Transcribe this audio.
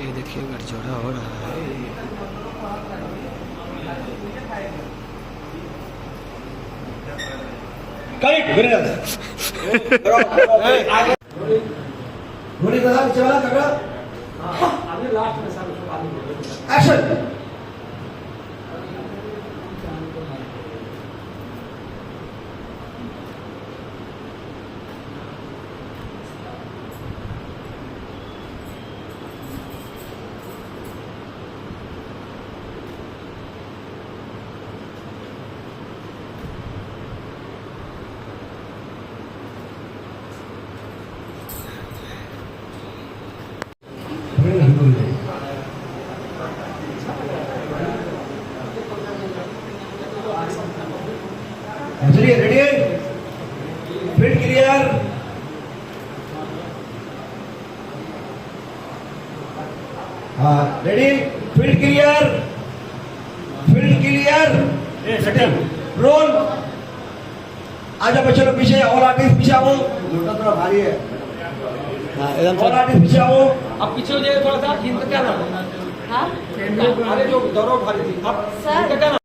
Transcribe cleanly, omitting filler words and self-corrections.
ये देखिए गठजोड़ा हो रहा है। रोलिंग दादा नीचे वाला कैमरा एक्शन। चलिए रेडी है, फील्ड क्लियर। हाँ ready, field clear, field clear, roll. आजा बच्चे लोग पीछे, ऑल आर्टिस्ट पीछे आओ, लोटा थोड़ा भारी है। हाँ एकदम ऑल आर्टिस्ट पीछे आओ। अब पीछे हो जाइए थोड़ा सा। इनका क्या नाम है? हाँ? अरे जो दौड़ो भारी थी, अब सर इनका क्या नाम?